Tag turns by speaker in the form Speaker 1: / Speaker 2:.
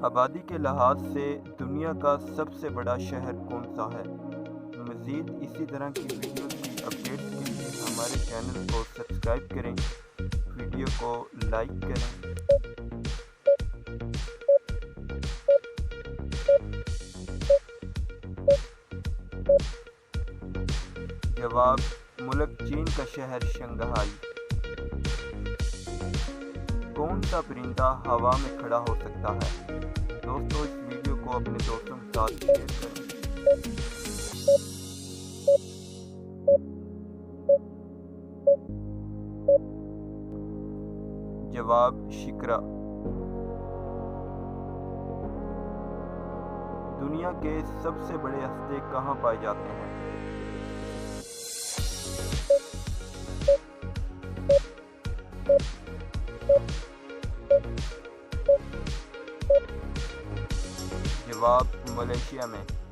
Speaker 1: آبادی کے لحاظ سے دنیا کا سب سے بڑا شہر کون سا ہے؟ مزید اسی طرح کی ویڈیوز کی اپڈیٹس کے لیے ہمارے چینل کو سبسکرائب کریں، ویڈیو کو لائک کریں۔ جواب: ملک چین کا شہر شنگھائی۔ کون سا پرندہ ہوا میں کھڑا ہو سکتا ہے؟ دوستو، اس ویڈیو کو اپنے دوستوں کے ساتھ شیئر کریں۔ جواب: شکرا۔ دنیا کے سب سے بڑے ہستے کہاں پائے جاتے ہیں؟ جواب: ملیشیا میں۔